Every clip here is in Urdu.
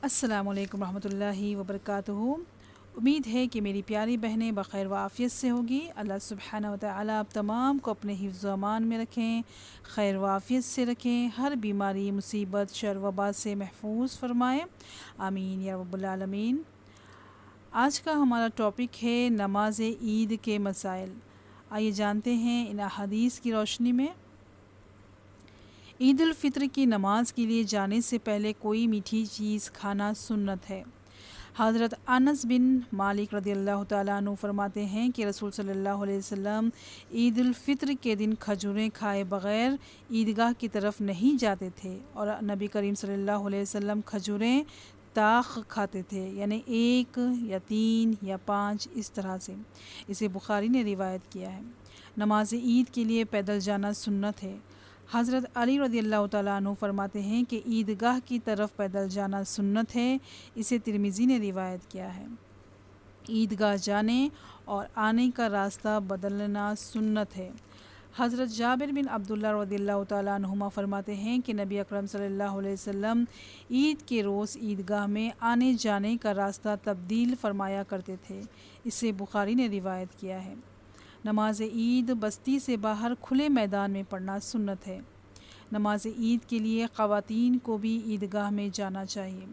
السلام علیکم ورحمۃ اللہ وبرکاتہ۔ امید ہے کہ میری پیاری بہنیں بخیر و عافیت سے ہوگی۔ اللہ سبحانہ و تعالیٰ آپ تمام کو اپنے حفظ و امان میں رکھیں، خیر و عافیت سے رکھیں، ہر بیماری مصیبت شر وبا سے محفوظ فرمائیں، آمین یا رب العالمین۔ آج کا ہمارا ٹاپک ہے نماز عید کے مسائل۔ آئیے جانتے ہیں ان احادیث کی روشنی میں۔ عید الفطر کی نماز کے لیے جانے سے پہلے کوئی میٹھی چیز کھانا سنت ہے۔ حضرت انس بن مالک رضی اللہ تعالیٰ عنہ فرماتے ہیں کہ رسول صلی اللہ علیہ وسلم عید الفطر کے دن کھجوریں کھائے بغیر عیدگاہ کی طرف نہیں جاتے تھے، اور نبی کریم صلی اللہ علیہ وسلم کھجوریں طاق کھاتے تھے، یعنی 1 یا 3 یا 5 اس طرح سے۔ اسے بخاری نے روایت کیا ہے۔ نماز عید کے لیے پیدل جانا سنت ہے۔ حضرت علی رضی اللہ تعالیٰ عنہ فرماتے ہیں کہ عیدگاہ کی طرف پیدل جانا سنت ہے، اسے ترمذی نے روایت کیا ہے۔ عیدگاہ جانے اور آنے کا راستہ بدلنا سنت ہے۔ حضرت جابر بن عبداللہ رضی اللہ تعالیٰ عنہما فرماتے ہیں کہ نبی اکرم صلی اللہ علیہ وسلم عید کے روز عیدگاہ میں آنے جانے کا راستہ تبدیل فرمایا کرتے تھے، اسے بخاری نے روایت کیا ہے۔ نماز عید بستی سے باہر کھلے میدان میں پڑھنا سنت ہے۔ نماز عید کے لیے خواتین کو بھی عیدگاہ میں جانا چاہیے۔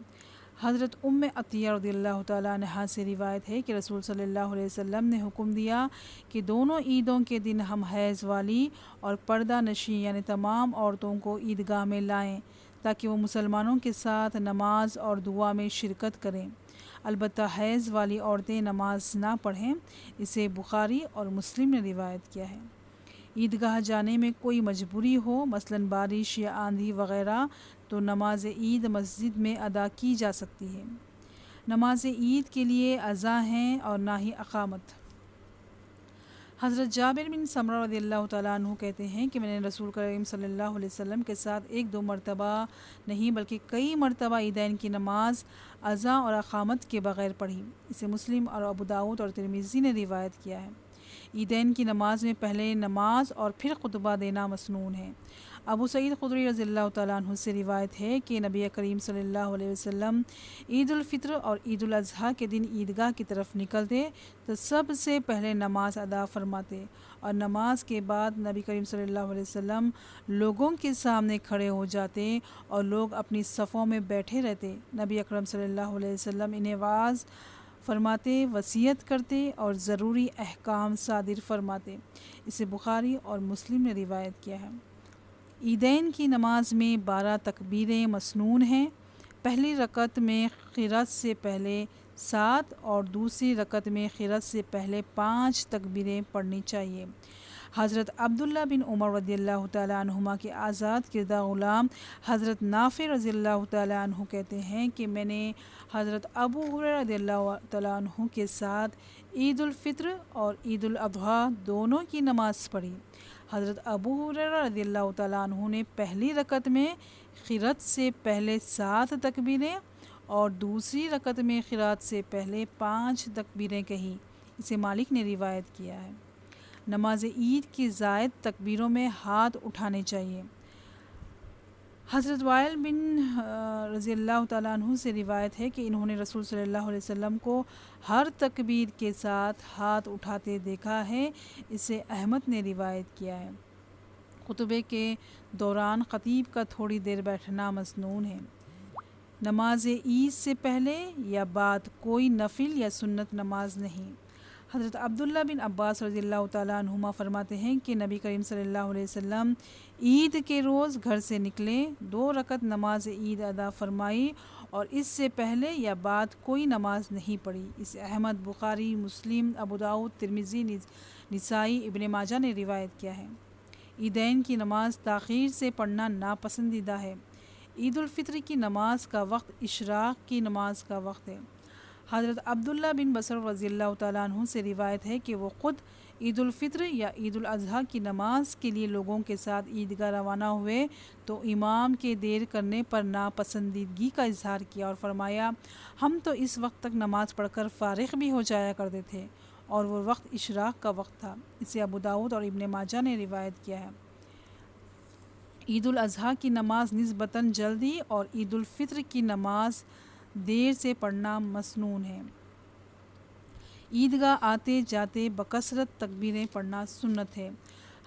حضرت ام عطیہ رضی اللہ تعالیٰ عنہا سے روایت ہے کہ رسول صلی اللہ علیہ وسلم نے حکم دیا کہ دونوں عیدوں کے دن ہم حیض والی اور پردہ نشیں یعنی تمام عورتوں کو عیدگاہ میں لائیں تاکہ وہ مسلمانوں کے ساتھ نماز اور دعا میں شرکت کریں، البتہ حیض والی عورتیں نماز نہ پڑھیں، اسے بخاری اور مسلم نے روایت کیا ہے۔ عیدگاہ جانے میں کوئی مجبوری ہو، مثلاً بارش یا آندھی وغیرہ، تو نماز عید مسجد میں ادا کی جا سکتی ہے۔ نماز عید کے لیے اذان ہے اور نہ ہی اقامت۔ حضرت جابر بن سمرہ رضی اللہ تعالیٰ عنہ کہتے ہیں کہ میں نے رسول کریم صلی اللہ علیہ وسلم کے ساتھ 1-2 مرتبہ نہیں بلکہ کئی مرتبہ عیدین کی نماز اذان اور اقامت کے بغیر پڑھی، اسے مسلم اور ابو داؤد اور ترمذی نے روایت کیا ہے۔ عیدین کی نماز میں پہلے نماز اور پھر خطبہ دینا مسنون ہے۔ ابو سعید خدری رضی اللہ تعالیٰ عنہ سے روایت ہے کہ نبی کریم صلی اللہ علیہ وسلم عید الفطر اور عید الاضحیٰ کے دن عیدگاہ کی طرف نکلتے تو سب سے پہلے نماز ادا فرماتے، اور نماز کے بعد نبی کریم صلی اللہ علیہ وسلم لوگوں کے سامنے کھڑے ہو جاتے اور لوگ اپنی صفوں میں بیٹھے رہتے۔ نبی اکرم صلی اللہ علیہ وسلم انہیں واعظ فرماتے، وصیت کرتے اور ضروری احکام صادر فرماتے، اسے بخاری اور مسلم نے روایت کیا ہے۔ عیدین کی نماز میں 12 تکبیریں مسنون ہیں۔ پہلی رکعت میں قرأت سے پہلے 7 اور دوسری رکعت میں قرأت سے پہلے 5 تکبیریں پڑھنی چاہیے۔ حضرت عبداللہ بن عمر رضی اللہ تعالیٰ عنہما کے آزاد کردہ غلام حضرت نافع رضی اللہ تعالیٰ عنہ کہتے ہیں کہ میں نے حضرت ابو ہریرہ رضی اللہ تعالیٰ عنہ کے ساتھ عید الفطر اور عید الاضحیٰ دونوں کی نماز پڑھی۔ حضرت ابو ہریرہ رضی اللہ تعالیٰ عنہ نے پہلی رکعت میں قرأت سے پہلے 7 تکبیریں اور دوسری رکعت میں قرأت سے پہلے 5 تکبیریں کہیں، اسے مالک نے روایت کیا ہے۔ نماز عید کی زائد تکبیروں میں ہاتھ اٹھانے چاہیے۔ حضرت وائل بن رضی اللہ تعالیٰ عنہ سے روایت ہے کہ انہوں نے رسول صلی اللہ علیہ وسلم کو ہر تکبیر کے ساتھ ہاتھ اٹھاتے دیکھا ہے، اسے احمد نے روایت کیا ہے۔ خطبے کے دوران خطیب کا تھوڑی دیر بیٹھنا مسنون ہے۔ نماز عید سے پہلے یا بعد کوئی نفل یا سنت نماز نہیں۔ حضرت عبداللہ بن عباس رضی اللہ تعالیٰ عنہما فرماتے ہیں کہ نبی کریم صلی اللہ علیہ وسلم عید کے روز گھر سے نکلے، 2 رکعت نماز عید ادا فرمائی اور اس سے پہلے یا بعد کوئی نماز نہیں پڑھی، اسے احمد، بخاری، مسلم، ابو داؤد، ترمذی، نسائی، ابن ماجہ نے روایت کیا ہے۔ عیدین کی نماز تاخیر سے پڑھنا ناپسندیدہ ہے۔ عید الفطر کی نماز کا وقت اشراق کی نماز کا وقت ہے۔ حضرت عبداللہ بن بصر رضی اللہ تعالیٰ عنہ سے روایت ہے کہ وہ خود عید الفطر یا عید الاضحیٰ کی نماز کے لیے لوگوں کے ساتھ عیدگاہ روانہ ہوئے تو امام کے دیر کرنے پر ناپسندیدگی کا اظہار کیا اور فرمایا، ہم تو اس وقت تک نماز پڑھ کر فارغ بھی ہو جایا کرتے تھے، اور وہ وقت اشراق کا وقت تھا، اسے ابو داؤد اور ابن ماجہ نے روایت کیا ہے۔ عید الاضحیٰ کی نماز نسبتاً جلدی اور عید الفطر کی نماز دیر سے پڑھنا مسنون ہے۔ عیدگاہ آتے جاتے بکثرت تکبیریں پڑھنا سنت ہے۔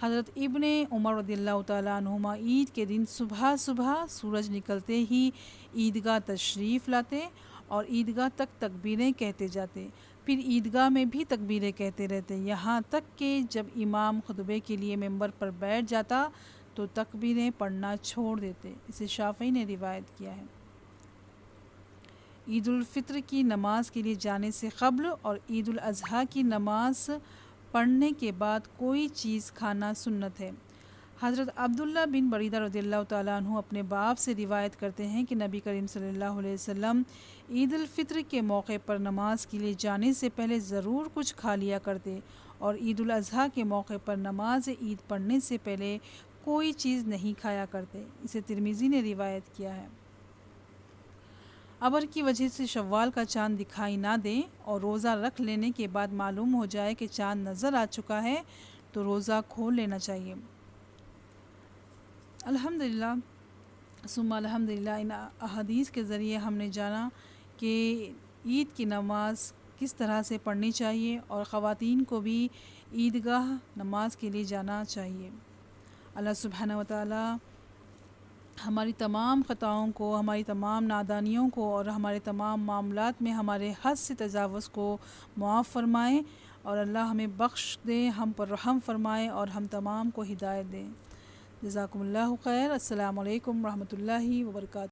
حضرت ابن عمر رضی اللہ تعالیٰ عنہما عید کے دن صبح صبح سورج نکلتے ہی عیدگاہ تشریف لاتے اور عیدگاہ تک تکبیریں کہتے جاتے، پھر عیدگاہ میں بھی تکبیریں کہتے رہتے، یہاں تک کہ جب امام خطبے کے لیے ممبر پر بیٹھ جاتا تو تکبیریں پڑھنا چھوڑ دیتے۔ اسے شافعی نے روایت کیا ہے۔ عید الفطر کی نماز کے لیے جانے سے قبل اور عید الاضحیٰ کی نماز پڑھنے کے بعد کوئی چیز کھانا سنت ہے۔ حضرت عبداللہ بن بریدہ رضی اللہ تعالیٰ عنہ اپنے باپ سے روایت کرتے ہیں کہ نبی کریم صلی اللہ علیہ وسلم عید الفطر کے موقع پر نماز کے لیے جانے سے پہلے ضرور کچھ کھا لیا کرتے اور عید الاضحیٰ کے موقع پر نماز عید پڑھنے سے پہلے کوئی چیز نہیں کھایا کرتے۔ اسے ترمذی نے روایت کیا ہے۔ ابر کی وجہ سے شوال کا چاند دکھائی نہ دے اور روزہ رکھ لینے کے بعد معلوم ہو جائے کہ چاند نظر آ چکا ہے تو روزہ کھول لینا چاہیے۔ الحمدللہ ثم الحمدللہ، ان احادیث کے ذریعے ہم نے جانا کہ عید کی نماز کس طرح سے پڑھنی چاہیے اور خواتین کو بھی عیدگاہ نماز کے لیے جانا چاہیے۔ اللہ سبحانہ و تعالی ہماری تمام خطاؤں کو، ہماری تمام نادانیوں کو اور ہمارے تمام معاملات میں ہمارے حد سے تجاوز کو معاف فرمائے اور اللہ ہمیں بخش دے، ہم پر رحم فرمائے اور ہم تمام کو ہدایت دے۔ جزاکم اللہ خیر۔ السلام علیکم ورحمۃ اللہ وبرکاتہ۔